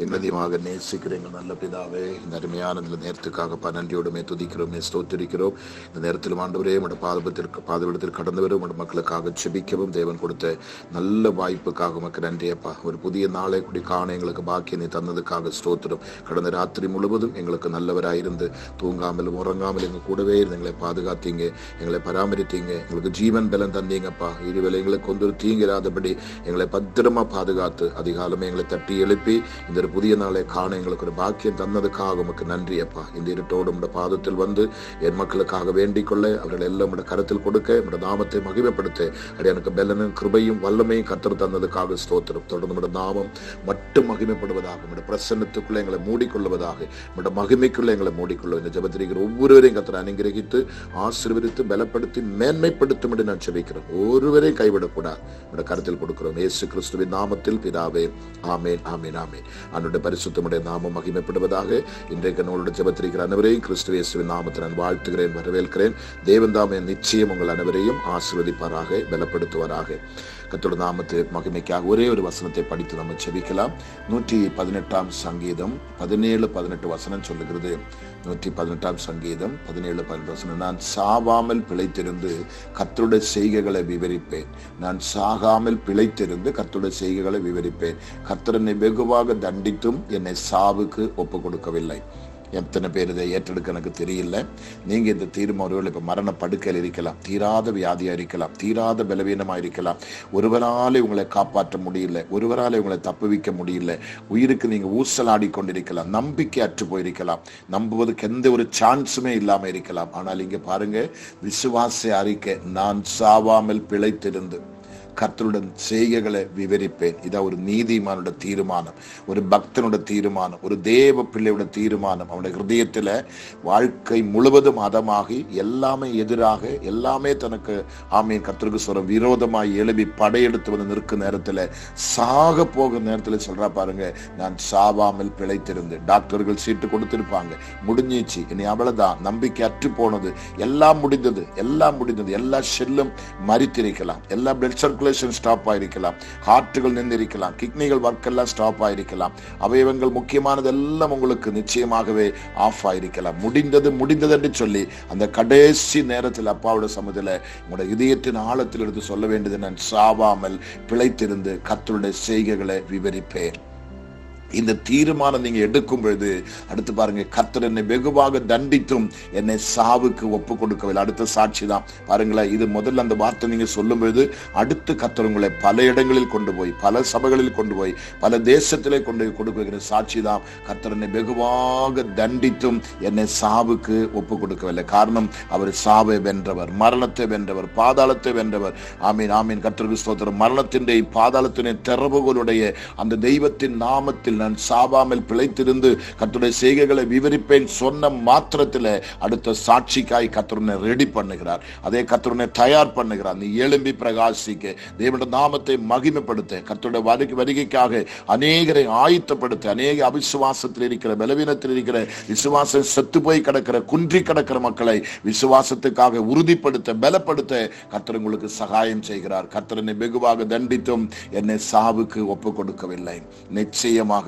எங்களை அதிகமாக நேசிக்கிற எங்கள் நல்ல பிதாவே, இந்த அருமையான இந்த நேரத்துக்காக நன்றியோடுமே துதிக்கிறோமே ஸ்தோத்திரிக்கிறோம். இந்த நேரத்தில் ஆண்டவரே உடைய பாதவிடத்தில் கடந்து வரும் உடைய மக்களுக்காக செபிக்கவும் தேவன் கொடுத்த நல்ல வாய்ப்புக்காக உமக்கு நன்றியப்பா. ஒரு புதிய நாளை கூடி காண எங்களுக்கு பாக்கியனை தந்ததுக்காக ஸ்தோத்திரம். கடந்த ராத்திரி முழுவதும் எங்களுக்கு நல்லவராயிருந்து தூங்காமலும் உறங்காமல் எங்கள் கூடவே இருந்து எங்களை பாதுகாத்தீங்க, எங்களை பராமரித்தீங்க, எங்களுக்கு ஜீவன் பலன் தந்தீங்கப்பா. இருவேளை எங்களுக்கு கொண்டு தீங்கிறாதபடி எங்களை பத்திரமா பாதுகாத்து அதிகாலமே எங்களை தட்டி எழுப்பி இந்த புதிய நாளை காண எங்களுக்கு ஒரு பாக்கியம் தந்ததுக்காக உமக்கு நன்றி அப்பா. இந்த இருட்டோடு உடைய பாதத்தில் வந்து என் மக்களுக்காக வேண்டிக் கொள்ள அவர்கள் எல்லாம் உடைய கருத்தில் கொடுக்க உடைய நாமத்தை மகிமைப்படுத்த அப்படி எனக்கு பெலனும் கிருபையும் வல்லமையும் கர்த்தர் தந்ததுக்காக ஸ்தோத்திரம். தொடர்ந்து உடைய நாமம் மட்டும் மகிமைப்படுவதாக, உடைய பிரசன்னத்துக்குள்ள எங்களை மூடிக்கொள்வதாக, உடைய மகிமைக்குள்ள எங்களை மூடிக்கொள்ளும். இந்த ஜெபத்திரிக்கிற ஒவ்வொருவரையும் கர்த்தர் அனுகிரகித்து ஆசீர்வதித்து பலப்படுத்தி மேன்மைப்படுத்தும் என்று நான் ஜெபிக்கிறேன். ஒருவரையும் கைவிடக்கூடாது உடைய கருத்தில் கொடுக்கிறோம். இயேசு கிறிஸ்துவின் நாமத்தில் பிதாவே, ஆமேன் ஆமேன் ஆமேன். அவனுடைய பரிசுத்தமுடைய நாமம் மகிமைப்படுவதாக. இன்றைக்கு நம்மளுடைய ஜெபத்திரிக்கிற அனைவரையும் கிறிஸ்து இயேசுவின் நாமத்தில் நான் வாழ்த்துகிறேன், வரவேற்கிறேன். தேவன் தாமே நிச்சயம் உங்கள் அனைவரையும் ஆசீர்வதிப்பாராக, பலப்படுத்துவாராக. கர்த்தருடைய நாமத்து மகிமைக்காக ஒரே ஒரு வசனத்தை படித்து நம்ம ஜெபிக்கலாம். 118 சங்கீதம் 17-18 வசனம் சொல்லுகிறது. 118 சங்கீதம் 17-18 வசனம். நான் சாவாமல் பிழைத்திருந்து கர்த்தருடைய செய்கைகளை விவரிப்பேன். நான் சாகாமல் பிழைத்திருந்து கர்த்தருடைய செய்கைகளை விவரிப்பேன். கர்த்தர் என்னை வெகுவாக தண்டித்தும் என்னை சாவுக்கு ஒப்பு கொடுக்கவில்லை. எத்தனை பேர் இதை ஏற்றெடுக்க எனக்கு தெரியல. நீங்க இந்த தீர்மானம் இப்ப மரண படுக்கையில் இருக்கலாம், தீராத வியாதியா இருக்கலாம், தீராத பலவீனமா இருக்கலாம். ஒருவராலே உங்களை காப்பாற்ற முடியல, ஒருவராலே உங்களை தப்புவிக்க முடியல, உயிருக்கு நீங்க ஊசலாடி கொண்டிருக்கலாம், நம்பிக்கை அற்று போயிருக்கலாம், நம்புவதற்கு எந்த ஒரு சான்ஸுமே இல்லாம இருக்கலாம். ஆனால் இங்க பாருங்க, விசுவாச அறிக்கை, நான் சாவாமல் பிழைத்திருந்து கர்த்தருடன் செய்கைகளை விவரிப்பேன். இதான் ஒரு நீதிமானோட தீர்மானம், ஒரு பக்தனோட தீர்மானம், ஒரு தேவ பிள்ளையோட தீர்மானம். அவனுடைய ஹிருதயத்துல வாழ்க்கை முழுவதும் அதமாகி எல்லாமே எதிராக, எல்லாமே தனக்கு ஆமீன் கர்த்தருக்கு சொல்ற விரோதமாய் எழுப்பி படையெடுத்து வந்து நிற்கும் நேரத்துல, சாக போகிற நேரத்துல சொல்றா பாருங்க, நான் சாவாமல் பிழைத்திருந்து. டாக்டர்கள் சீட்டு கொடுத்திருப்பாங்க, முடிஞ்சிச்சு, இனி அவ்வளவுதான், நம்பிக்கை அற்று போனது, எல்லாம் முடிந்தது, எல்லாம் முடிந்தது, எல்லா செல்லும் மறித்திருக்கலாம், எல்லா பிளட் சர்க்குலேஷன் ஸ்டாப் ஆயிருக்கலாம், ஹார்ட்டுகள் நின்றிருக்கலாம், கிட்னிகள் ஒர்க் எல்லாம் ஸ்டாப் ஆயிருக்கலாம், அவயவங்கள் முக்கியமானது எல்லாம் உங்களுக்கு நிச்சயமாகவே ஆஃப் ஆயிருக்கலாம். முடிந்தது என்று சொல்லி அந்த கடைசி நேரத்தில் அப்பாவோட சமூகத்தில் உங்களுடைய இதயத்தின் ஆழத்தில் எடுத்து சொல்ல வேண்டியது, நான் சாவாமல் பிழைத்திருந்து கர்த்தருடைய செய்கைகளை விவரிப்பேன். இந்த தீர்மானம் நீங்க எடுக்கும் பொழுது அடுத்து பாருங்க, கர்த்தர் என்னை வெகுவாக தண்டித்தும் என்னை சாவுக்கு ஒப்பு கொடுக்கவில்லை. அடுத்த சாட்சி தான் பாருங்களேன். இது முதல்ல அந்த வார்த்தை நீங்க சொல்லும் பொழுது அடுத்து கர்த்தர் உங்களை பல இடங்களில் கொண்டு போய், பல சபைகளில் கொண்டு போய், பல தேசத்திலே கொண்டு போய் கொடுக்கிற சாட்சி தான். கர்த்தர் என்னை வெகுவாக தண்டித்தும் என்னை சாவுக்கு ஒப்பு கொடுக்கவில்லை. காரணம், அவர் சாவை வென்றவர், மரணத்தை வென்றவர், பாதாளத்தை வென்றவர். ஆமீன் ஆமீன், கர்த்தருக்கு ஸ்தோத்திரம். மரணத்தின் பாதாளத்தின் திறவுகளுடைய அந்த தெய்வத்தின் நாமத்தில் நான் சாவாமல் பிழைத்திருந்து கர்த்தருடைய செய்கைகளை விவரிப்பேன் சொன்ன மாத்திரத்தில் அடுத்த சாட்சிக்காய் கர்த்தருனை ரெடி பண்ணுகிறார். அதே கர்த்தருனை தயார் பண்ணுகிறார். நீ எழும்பி பிரகாசிக்க, தேவனுடைய நாமத்தை மகிமைப்படுத்த, கர்த்தருடைய வருகைக்காக அநேகரை ஆயத்தப்படுத்த, அநேக அவிசுவாசத்தில் இருக்கிற, பலவீனத்தில் இருக்கிற, விசுவாசம் செத்து போய் கிடக்கிற, குன்றி கிடக்கிற மக்களை விசுவாசத்துக்காக உறுதிப்படுத்த, பலப்படுத்த கர்த்தர் உங்களுக்கு சகாயம் செய்கிறார். கர்த்தரனை வெகுவாக தண்டித்தும் என்னை சாவுக்கு ஒப்பு கொடுக்கவில்லை. நிச்சயமாக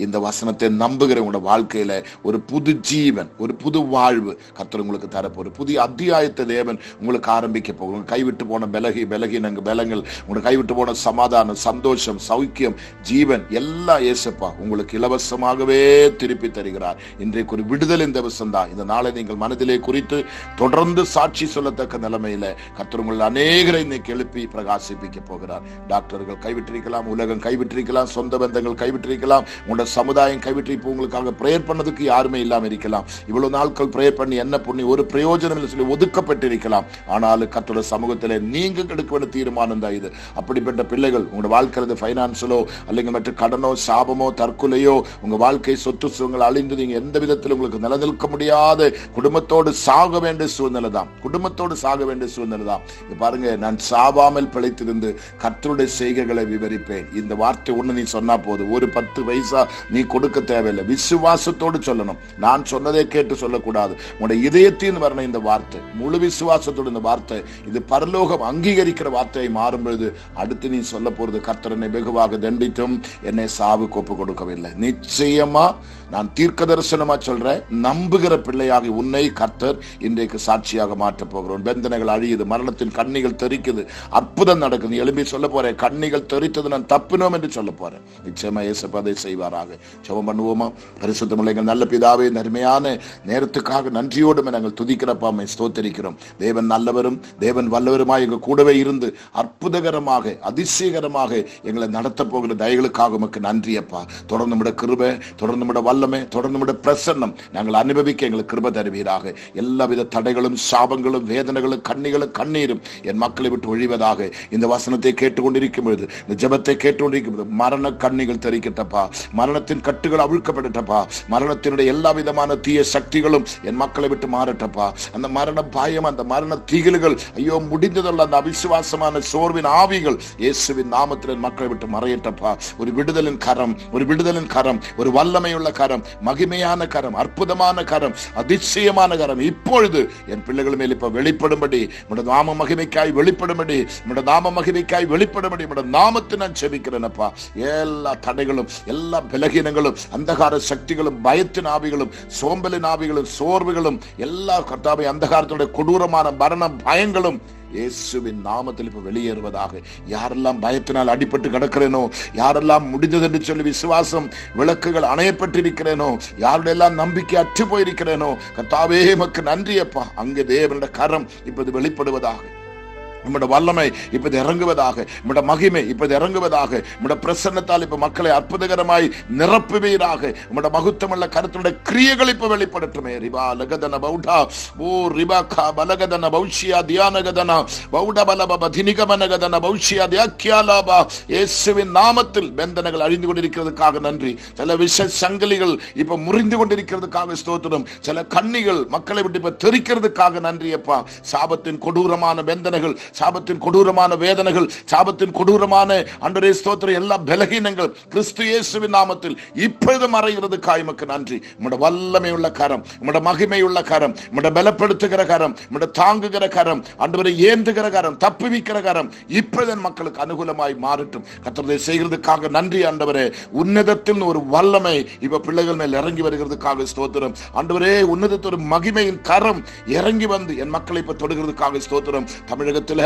இந்த வசனத்தை நம்புகிற உங்களோட வாழ்க்கையில ஒரு புது ஜீவன், ஒரு புது வாழ்வு கர்த்தர் உங்களுக்கு தரப்போ, ஒரு புதிய அத்தியாயத்தை தேவன் உங்களுக்கு ஆரம்பிக்க போகும். கைவிட்டு போன பலங்கள், உங்களை கைவிட்டு போன சமாதானம், சந்தோஷம், சௌக்கியம், ஜீவன் எல்லாம் இயேசுப்பா உங்களுக்கு இலவசமாகவே திருப்பி தருகிறார். இன்றைக்கு ஒரு விடுதலை திவசம் தான். இந்த நாளை நீங்கள் மனதிலே குறித்து தொடர்ந்து சாட்சி சொல்லத்தக்க நிலைமையில கர்த்தர் உங்கள் அநேகரை இன்னைக்கு எழுப்பி பிரகாசிப்பிக்க போகிறார். டாக்டர்கள் கைவிட்டிருக்கலாம், உலகம் கைவிட்டிருக்கலாம், சொந்த பந்தங்கள் கைவிட்டிருக்கலாம், உங்களோட சமுதாயம் கைவிட்டு இப்போ உங்களுக்காக பிரேயர் பண்ணதுக்கு யாருமே இல்லாம இருக்கலாம். இவ்வளவு நாட்கள் பிரேயர் பண்ணி என்ன பண்ணி ஒரு பிரயோஜனம் இல்லை சொல்லி ஒதுக்கப்பட்டிருக்கலாம். ஆனாலும் கர்த்தருடைய சமூகத்தில் நீங்க எடுக்க வேண்டிய தீர்மானம் தான் இது. அப்படிப்பட்ட பிள்ளைகள் உங்களோட வாழ்க்கையில பைனான்ஸிலோ அல்லது மற்ற கடனோ, சாபமோ, தற்கொலையோ, உங்க வாழ்க்கை சொத்து சுகங்கள் அழிந்து நீங்க எந்த விதத்தில் உங்களுக்கு நிலநிற்க முடியாத குடும்பத்தோடு சாக வேண்டிய சூழ்நிலை தான், குடும்பத்தோடு சாக வேண்டிய சூழ்நிலை தான். பாருங்க, நான் சாவாமல் பிழைத்திருந்து கர்த்தருடைய செய்கைகளை விவரிப்பேன். இந்த வார்த்தை ஒண்ணு நீ சொன்னா போது, ஒரு 10 பைசா நீ கொடுக்க தேவையில்லை. விசுவாசத்தோடு சொல்லணும். நான் சொன்னதை கேட்டு சொல்லக்கூடாது. உன்னுடைய இதயத்தின் வரணும் இந்த வார்த்தை, முழு விசுவாசத்தோடு இந்த வார்த்தை. இது பரலோகம் அங்கீகரிக்கிற வார்த்தையை மாறும் பொழுது அடுத்து நீ சொல்ல போறது, கர்த்தர் என்னை வெகுவாக தண்டித்தும் என்னை சாவுக்கு ஒப்பு கொடுக்கவில்லை. நிச்சயமா நான் தீர்க்க தரிசனமா சொல்றேன், நம்புகிற பிள்ளையாகி உன்னை கர்த்தர் இன்றைக்கு சாட்சியாக மாற்ற போகிறோம். வேதனைகள் அழியுது, மரணத்தின் கண்ணிகள் தெரிக்குது, அற்புதம் நடக்குது. எழுப்பி சொல்ல போறேன், கண்ணிகள் தெரித்தது நான் தப்பினோம் என்று சொல்ல போறேன். நிச்சயமா இயேசு அதை செய்வாராக. ஜெபம் பண்ணுவோமா? பரிசுத்தமுள்ள எங்கள் நல்ல பிதாவே, இந்த அருமையான நேரத்துக்காக நன்றியோடு நாங்கள் துதிக்கிறப்பா, ஸ்தோத்திரிக்கிறோம். தேவன் நல்லவரும் தேவன் வல்லவருமாய் எங்க கூடவே இருந்து அற்புதகரமாக அதிசயகரமாக எங்களை நடத்த போகிற தயவுகளுக்காக உமக்கு நன்றி அப்பா. தொடர்ந்து நம்முடைய கிருபை, தொடர்ந்து நம்முடைய வல்லமை, தொடர்ந்து நம்முடைய பிரசன்னம் நாங்கள் அனுபவிக்க எங்களுக்கு கிருபை தருவீராக. எல்லாவித தடைகளும் சாபங்களும் வேதனைகளும் கண்ணிகளும் கண்ணீரும் என் மக்களை விட்டு ஒழிவதாக. இந்த வசனத்தை கேட்டுக்கொண்டிருக்கும் பொழுது, இந்த ஜெபத்தை கேட்டுக்கொண்டிருக்கும் பொழுது மரண கண்ணிகள் தெரிக்கட்டப்பா, மரணத்தின் கட்டுகள் அவிழ்க்கப்படட்டப்பா, மரணத்தினுடைய எல்லா விதமான தீய சக்திகளும் என் மக்களை விட்டு மாறட்டப்பா. அந்த மரண பாயம், அந்த மரண தீகளுகள், ஐயோ முடிந்ததுள்ள அந்த அவிசுவாசமான சோர்வின் ஆவிகள் இயேசுவின் நாமத்தில் என் மக்களை விட்டு மறையட்டப்பா. ஒரு விடுதலின் கரம், ஒரு விடுதலின் கரம், ஒரு வல்லமையுள்ள கரம், மகிமையான கரம், அற்புதமான கரம், அதிசயமான கரம் இப்பொழுது என் பிள்ளைகள் மேல் இப்ப வெளிப்படும்படி, உம்முடைய நாம மகிமைக்காய் வெளிப்படும்படி, உம்முடைய நாம மகிமைக்காய் வெளிப்படும்படி உம்முடைய நாமத்தை நான் செபிக்கிறேன் அப்பா. எல்லா தடைகளும், எல்லா பலகீனங்களும், அந்தகார சக்திகளும், பயத்தின் ஆவிகளும், சோம்பலின் ஆவிகளும், சோர்வுகளும், எல்லா கர்த்தாவே அந்தகாரத்துடைய கொடூரமான மரண பயங்களும் இயேசுவின் நாமத்தில் இப்ப வெளியேறுவதாக. யாரெல்லாம் பயத்தினால் அடிபட்டு கிடக்கிறேனோ, யாரெல்லாம் முடிந்தது என்று சொல்லி விசுவாசம் விளக்குகள் அணையப்பட்டிருக்கிறேனோ, யாருடையெல்லாம் நம்பிக்கை அற்று போயிருக்கிறேனோ, கர்த்தாவே உமக்கு நன்றி அப்பா. அங்கே தேவனுடைய கரம் இப்போது வெளிப்படுவதாக, நம்முடைய வல்லமை இப்ப இறங்குவதாக, நம்முடைய மகிமை இப்ப இறங்குவதாக, நம்முடைய பிரசன்னத்தால் இப்ப மக்களை அற்புதகரமாய் நிரப்புவீராக. நம்முடைய மகுத்தமுள்ள கருத்துடைய கிரியைகள் இப்ப வெளிப்படுத்துமே. ரிபா லகதன பௌடா ஓ ரிபா கா பலகதன பௌஷியா தியானகதன பௌட பலப தினிகமனகதன பௌஷியா தியாக்கியாலாபா. இயேசுவின் நாமத்தில் பந்தனங்கள் அழிந்து கொண்டிருக்கிறதுக்காக நன்றி. சில விஷ சங்கிலிகள் இப்ப முறிந்து கொண்டிருக்கிறதுக்காக ஸ்தோத்திரம். சில கண்ணிகள் மக்களை விட்டு இப்ப தெரிக்கிறதுக்காக நன்றி அப்பா. சாபத்தின் கொடூரமான பந்தனங்கள், சாபத்தின் கொடூரமான வேதனைகள், சாபத்தின் கொடூரமான ஆண்டவரே ஸ்தோத்திரம் எல்லா பலகீனங்கள் கிறிஸ்து இயேசுவின் நாமத்தில் இப்பொழுது மறைகிறதுக்காக உமக்கு நன்றி. உம்முடைய வல்லமை உள்ள கரம், உம்முடைய மகிமை உள்ள கரம், உம்முடைய பலப்படுத்துகிற கரம், உம்முடைய தாங்குகிற கரம், ஆண்டவரை ஏந்துகிற கரம், தப்புவிக்கிற கரம் இப்பொழுது மக்களுக்கு அனுகூலமாய் மாறட்டும். கர்த்தரை செய்கிறதுக்காக நன்றி ஆண்டவரே. உன்னதத்தில் ஒரு வல்லமை இப்ப பிள்ளைகள் மேல் இறங்கி வருகிறதுக்காக ஸ்தோத்திரம். ஆண்டவரே உன்னதத்தில் ஒரு மகிமையின் கரம் இறங்கி வந்து என் மக்களை இப்ப தொடுகிறதுக்காக ஸ்தோத்திரம். தமிழகத்தில்,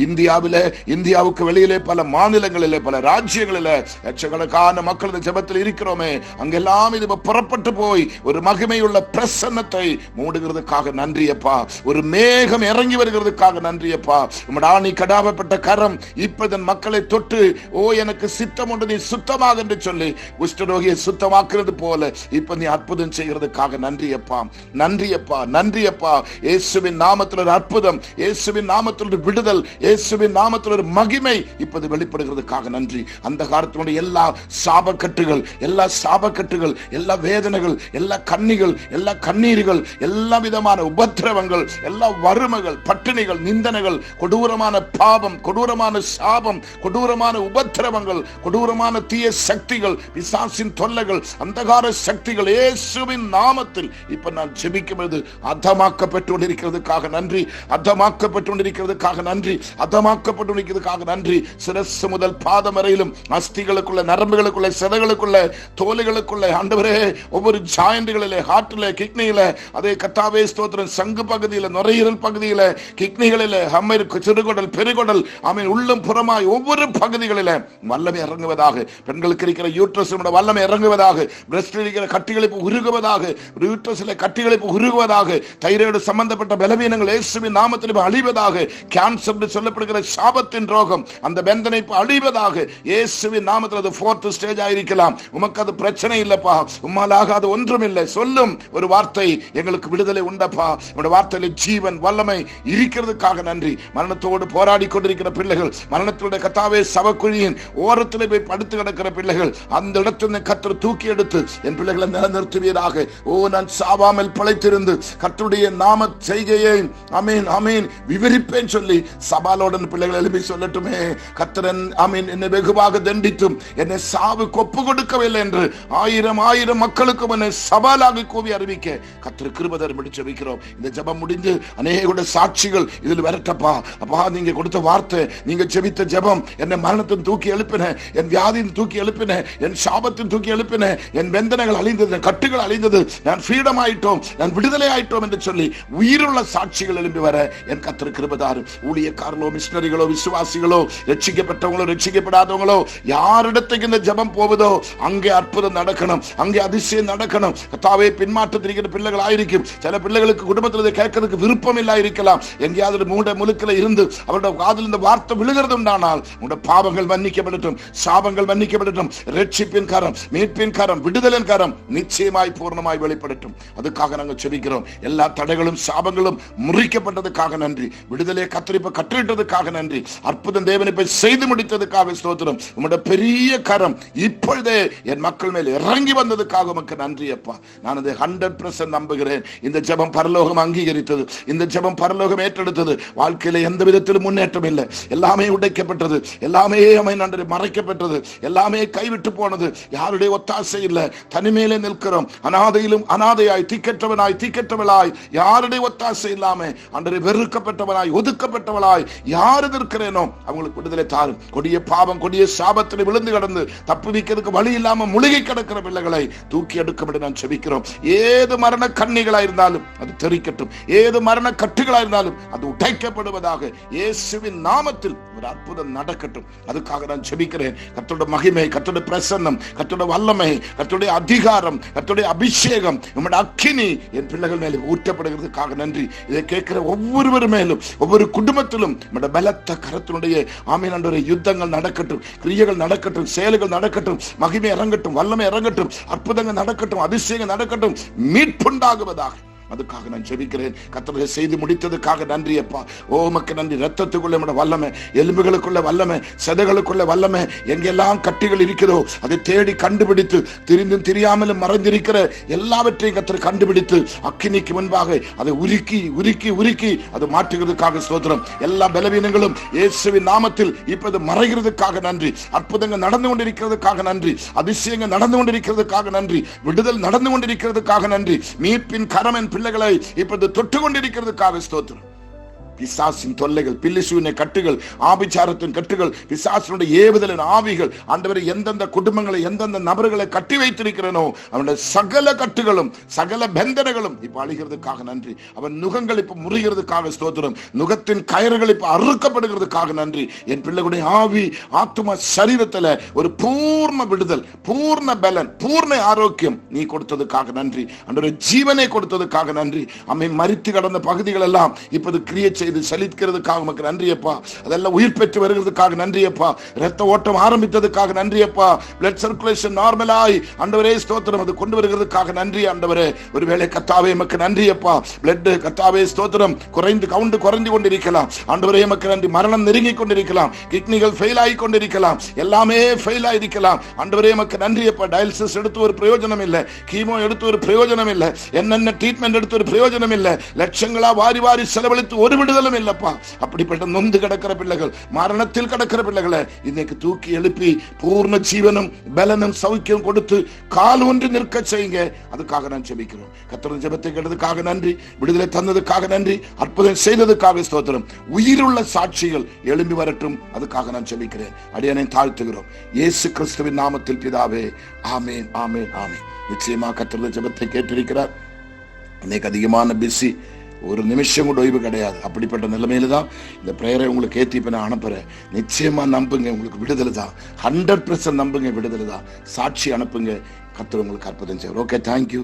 இந்தியாவில, இந்தியாவுக்கு வெளியிலே பல மாநிலங்களிலே, பல ராஜ்யங்களில லட்சக்கணக்கான மக்கள் இந்த ஜெபத்தில் இருக்கிறோமே, அங்கெல்லாம் இது புறப்பட்டு போய் ஒரு மகிமையுள்ள பிரசன்னத்தை மூடுகிறதுக்காக நன்றியப்பா. ஒரு மேகம் இறங்கி வருகிறதுக்காக நன்றியப்பா. உம்முடைய ஆணி கடாவப்பட்ட கரம் இப்பதன் மக்களை தொட்டு, ஓ எனக்கு சித்தம் உண்டு நீ சுத்தமாக என்று சொல்லி குஷ்டரோகியை சுத்தமாக்குறது போல இப்ப நீ அற்புதம் செய்கிறதுக்காக நன்றியப்பா. நன்றியப்பா, நன்றியப்பா. இயேசுவின் நாமத்தில் ஒரு அற்புதம், இயேசுவின் நாமத்தில் ஒரு விடுதல், இயேசுவின் நாமத்தில் ஒரு மகிமை இப்போது வெளிப்படுகிறதுக்காக நன்றி. அந்த காலத்தினுடைய எல்லா சாபக்கட்டுகள், எல்லா சாபக்கட்டுகள், எல்லா வேதனைகள், எல்லா கண்ணிகள், எல்லா கண்ணீர்கள், எல்லா விதமான உபத்திரவங்கள், எல்லா வறுமைகள், பட்டினிகள், நிந்தனைகள், கொடூரமான பாவம், கொடூரமான சாபம், கொடூரமான உபத்திரவங்கள், கொடூரமான தீய சக்திகள், பிசாசின் தொல்லைகள், அந்தகார சக்திகள் இயேசுவின் நாமத்தில் இப்ப நான் ஜெபிக்கும் பொழுது அதமாக்கப்பட்டு கொண்டிருக்கிறதுக்காக நன்றி. அதமாக்கப்பட்டு கொண்டிருக்கிறதுக்காக நன்றி. அதமாக்கப்பட்டிருக்கிறதுக்காக நன்றி. சிரசு முதல் பாதம் வரையிலும் அஸ்திகளுக்குள்ள, நரம்புகளுக்குள்ள, சிறைகளுக்குள்ள, தோலுகளுக்குள்ள ஆண்டவரே ஒவ்வொரு ஜாயிண்டுகளிலே, ஹார்ட்ல, கிட்னியில, அதே கர்த்தாவே ஸ்தோத்திரம், சங்கு பகுதியில, நுரையீரல் பகுதியில, கிட்னிகளில, ஹம்மர், சிறுகுடல், பெருகுடல், ஆமென், உள்ளம் புறமாய் ஒவ்வொரு பகுதிகளில வல்லமை இறங்குவதாக. பெண்களுக்கு இருக்கிற யூட்ரஸ் வல்லமை இறங்குவதாக. பிரஸ்ட் இருக்கிற கட்டிகளை உருகுவதாக. யூட்ரஸ்ல கட்டிகளை உருகுவதாக. தைராய்டு சம்பந்தப்பட்ட பலவீனங்கள் இயேசுவின் நாமத்தில் அழிவதாக. கேன்சர் சொல்லப்படுகிற சாபத்தின் ரோகம் அந்த பந்தனை அழிவதாக. இயேசுவின் நாமத்தில் அது 4th ஸ்டேஜ் ஆயிருக்கலாம். உமக்கு அது பிரச்சனை இல்லப்பா. உம்மாலாக அது ஒன்றும் இல்லை. சொல்லும் ஒரு வார்த்தை, எங்களுக்கு விடுதலை உண்டப்பா. உங்களுடைய வார்த்தையில ஜீவன் வல்லமை இருக்கிறதுக்காக நன்றி. மரணத்தோடு போராடி கொண்டிருக்கிற பிள்ளைகள், மரணத்துடைய கர்த்தாவே சவக்குழியின் ஓரத்தில் போய் படுத்து கிடக்கிற பிள்ளைகள், அந்த இடத்துல கர்த்தர் தூக்கி எடுத்து என் பிள்ளைகளை நிலைநிறுத்துவீராக. ஓ நான் சாவாமல் பிழைத்திருந்து கர்த்தருடைய நாம செய்கையை ஆமென் ஆமென் விவரிப்பேன் சொல்லி சபாலோட பிள்ளைகள் எழுப்பி சொல்லட்டுமே, கர்த்தரன் ஆமீன் என்னை வெகுவாக தண்டித்தும் என்னை சாவுக்கு ஒப்பு கொடுக்கவில்லை என்று ஆயிரம் ஆயிரம் மக்களுக்கும் என்னை சவாலாக கூவி அறிவிக்க கர்த்தர் கிருபை தரும்படி ஜெபிக்கிறோம். இந்த ஜெபம் முடிந்து அநேக சாட்சிகள் இதில் வரட்டப்பா. அப்பா, நீங்க கொடுத்த வார்த்தை, நீங்க ஜெபித்த ஜெபம் என்னை மரணத்தின் தூக்கி எழுப்பின, என் வியாதியின் தூக்கி எழுப்பின, என் சாபத்தின் தூக்கி எழுப்பின, என் வெந்தனைகள் அழிந்தது, கட்டுகள் அழிந்தது, நான் ஃப்ரீடம் ஆயிட்டோம், நான் விடுதலை ஆயிட்டோம் என்று சொல்லி உயிருள்ள சாட்சிகள் எழுப்பி வர என் கர்த்தர் கிருபை தாரும். ஊழியக்காரர்களோ, மிஷனரிகளோ, விசுவாசிகளோ, ரட்சிக்கப்பட்டவங்களோ ரட்சிக்கப்படாதவங்களோ, யாரிடத்துக்கு இந்த ஜெபம் போவதோ அங்கே அற்புதம் நடக்கணும், அங்கே அதிசயம் நடக்கணும். கர்த்தாவே, பின்மாற்றத்திற்கிற பிள்ளைகள் ஆயிருக்கும். சில பிள்ளைகளுக்கு குடும்பத்தில் கேட்கறதுக்கு விருப்பம் இல்லா இருக்கலாம். எங்கேயாவது மூட முழுக்கில இருந்து அவருடைய காதில் இந்த வார்த்தை விழுகிறது உண்டானால் உங்களுடைய பாவங்கள் மன்னிக்கப்படட்டும், சாபங்கள் மன்னிக்கப்படட்டும். ரட்சிப்பின் கரம், மீட்பின் கரம், விடுதலின் கரம் நிச்சயமாய் பூர்ணமாய் வெளிப்படட்டும். அதுக்காக நாங்கள் ஜெபிக்கிறோம். எல்லா தடைகளும் சாபங்களும் முறிக்கப்பட்டதுக்காக நன்றி. விடுதலையை கத்திரிப்ப கற்றுவிட்டதுக்காக நன்றி. அற்புதம் தேவனை போய் செய்து முடித்ததுக்காக ஸ்தோத்திரம். உங்களுடைய பெரிய கரம் இப்பொழுதே என் மக்கள் மேல் இறங்கி வந்ததுக்காக உமக்கு நன்றி அப்பா. நான் அதை 100% நம்புகிறேன். இந்த ஜெபம் பரலோகம் அங்கீகரித்தது, இந்த ஜெபம் பரலோகம் ஏற்றெடுத்தது. வாழ்க்கையில எந்த விதத்திலும் முன்னேற்றம் இல்லை, எல்லாமே உடைக்கப்பட்டது, எல்லாமே நன்றி மறைக்கப்பட்டது, எல்லாமே கைவிட்டு போனது. யாருடைய ஒத்தாசை இல்லை, தனிமையிலே நிற்கிறோம். அனாதையிலும் அனாதையாய், தீக்கற்றவனாய் தீக்கற்றவளாய், யாருடைய ஒத்தாசை இல்லாம அன்றரை வெறுக்கப்பட்டவனாய் ஒதுக்கப்பட்டவளாய் யாரு இருக்கிறேனோ அவங்களுக்கு விடுதலை தாரும். கொடிய பாவம், கொடிய சாபத்தில் விழுந்து கிடந்து தப்புவிக்கிறதுக்கு வழி இல்லாம முழுகி கிடக்கிற பிள்ளைகளை தூக்கி எடுக்கப்பட்டு நான் செபிக்கிறோம். ஏது மரண கண்ணிகளா இருந்தாலும் அது தெரிக்கட்டும், ஏது மரண கட்டுகளா இருந்தாலும் அது உடைக்கப்படுவதாக இயேசுவின் நாமத்தில் ஒரு அற்புதம் நடக்கட்டும். அதுக்காக நான் செபிக்கிறேன். கர்த்தருடைய மகிமை, கர்த்தருடைய பிரசன்னம், கர்த்தருடைய வல்லமை, கர்த்தருடைய அதிகாரம், கர்த்தருடைய அபிஷேகம், நம்முடைய அக்கினி என் பிள்ளைகள் மேலே ஊற்றப்படுகிறதுக்காக நன்றி. இதை கேட்கிற ஒவ்வொருவர் மேலும், ஒவ்வொரு குடும்பத்திலும் நம்முடைய பலத்த கரத்தினுடைய ஆமீன் யுத்தங்கள் நடக்கட்டும், கிரியைகள் நடக்கட்டும், செயல்கள் நடக்கட்டும், மகிமை இறங்கட்டும், வல்லமை இறங்கட்டும், அற்புதங்கள் நடக்கட்டும், அதிசயங்கள் நடக்கட்டும், மீட்புண்டாகுவதாக. அதுக்காக நான் ஜெபிக்கிறேன். கர்த்தர் செய்து முடித்ததுக்காக நன்றி அப்பா. ஓ உமக்கு நன்றி. ரத்தத்துக்குள்ள வல்லமை, எலும்புகளுக்குள்ள வல்லமை, சதைகளுக்குள்ள வல்லமை, எங்கெல்லாம் கட்டிகள் இருக்கிறதோ அதை தேடி கண்டுபிடித்து, தெரிந்தும் தெரியாமலும் மறைந்திருக்கிற எல்லாவற்றையும் கர்த்தர் கண்டுபிடித்து அக்கினிக்கு முன்பாக அதை உருக்கி உருக்கி உருக்கி அதை மாற்றுகிறதுக்காக ஸ்தோத்திரம். எல்லா பலவீனங்களும் இயேசுவின் நாமத்தில் இப்போது மறைகிறதுக்காக நன்றி. அற்புதங்கள் நடந்து கொண்டிருக்கிறதுக்காக நன்றி. அதிசயங்கள் நடந்து கொண்டிருக்கிறதுக்காக நன்றி. விடுதல் நடந்து கொண்டிருக்கிறதுக்காக நன்றி. மீட்பின் கரம் பிள்ளைகளை இப்போது தொட்டு கொண்டிருக்கிறதுக்காக ஸ்தோத்திரம். பிசாசின் தொல்லைகள், பில்லிசூனிய கட்டுகள், ஆபிச்சாரத்தின் கட்டுகள், பிசாசினுடைய ஏவுதலின் ஆவிகள், ஆண்டவரை எந்தெந்த குடும்பங்களை எந்தெந்த நபர்களை கட்டி வைத்திருக்கிறனோ அவனுடைய சகல கட்டுகளும் சகல பந்தனைகளும் இப்ப அழிகிறதுக்காக நன்றி. அவன் நுகங்கள் இப்ப முறிகிறதுக்காக ஸ்தோத்திரம். நுகத்தின் கயிறுகள் இப்ப அறுக்கப்படுகிறதுக்காக நன்றி. என் பிள்ளைகளுடைய ஆவி, ஆத்தும சரீரத்துல ஒரு பூர்ண விடுதல், பூர்ண பலன், பூர்ண ஆரோக்கியம் நீ கொடுத்ததுக்காக நன்றி. ஆண்டவரே, ஜீவனை கொடுத்ததுக்காக நன்றி. அம்மை மரித்து கடந்த பகுதிகள் எல்லாம் இப்போது கிரியை செய்து சலிக்கிறதுக்காக உமக்கு நன்றியப்பா. அதெல்லாம் உயிர் பெற்று வருகிறதுக்காக நன்றியப்பா. இரத்த ஓட்டம் ஆரம்பித்ததுக்காக நன்றியப்பா. பிளட் சர்க்குலேஷன் நார்மலாய் ஆண்டவரே ஸ்தோத்திரம் அது கொண்டு வருகிறதுக்காக நன்றி ஆண்டவரே. ஒருவேளை கர்த்தாவே உமக்கு நன்றியப்பா. பிளட் கர்த்தாவே ஸ்தோத்திரம் குறைந்து கொண்டிருக்கலாம் ஆண்டவரே, உமக்கு நன்றி. மரணம் நெருங்கி கொண்டிருக்கலாம், கிட்னிகள் ஃபெயில் ஆகி கொண்டிருக்கலாம், எல்லாமே ஃபெயில் ஆயிருக்கலாம் ஆண்டவரே, உமக்கு நன்றியப்பா. டயாலிசிஸ் எடுத்து ஒரு பிரயோஜனம் இல்லை, கீமோ எடுத்து ஒரு பிரயோஜனம் இல்லை, என்னென்ன ட்ரீட்மெண்ட் எடுத்து ஒரு பிரயோஜனம் இல்லை, லட்சங்களா வாரி வாரி செலவழித்து ஒரு விடுதலும் இல்லப்பா. அப்படிப்பட்ட நொந்து கிடக்கிற பிள்ளைகள், மரணத்தில் கிடக்கிற பிள்ளைகளை இன்னைக்கு தூக்கி எழுப்பி பூர்ண ஜீவனும் பலனும் சௌக்கியம் கொடுத்து கால் ஒன்று நிற்க செய்யுங்க. அதுக்காக நான் ஜெபிக்கிறோம். கர்த்தரின் ஜெபத்தை கேட்டதுக்காக நன்றி. விடுதலை தந்ததுக்காக நன்றி. அற்புதம் செய்ததுக்காக ஸ்தோத்திரம். உயிருள்ள சாட்சிகள் எழும்பி வரட்டும். அதுக்காக நான் ஜெபிக்கிறேன். அடியனை தாழ்த்துகிறோம் இயேசு கிறிஸ்துவின் நாமத்தில் பிதாவே. ஆமேன், ஆமேன், ஆமேன். நிச்சயமா கர்த்தரின் ஜெபத்தை கேட்டிருக்கிறார். இன்னைக்கு அதிகமான பிஸி, ஒரு நிமிஷம் கூட ஓய்வு கிடையாது. அப்படிப்பட்ட நிலைமையில தான் இந்த பிரேயரை உங்களுக்கு ஏற்றி இப்ப நான் அனுப்புறேன். நிச்சயமா நம்புங்க, உங்களுக்கு விடுதலை தான். 100% நம்புங்க, விடுதலை தான். சாட்சி அனுப்புங்க, கர்த்தர் உங்களுக்கு அற்புதம் செய்வார். Okay, thank you.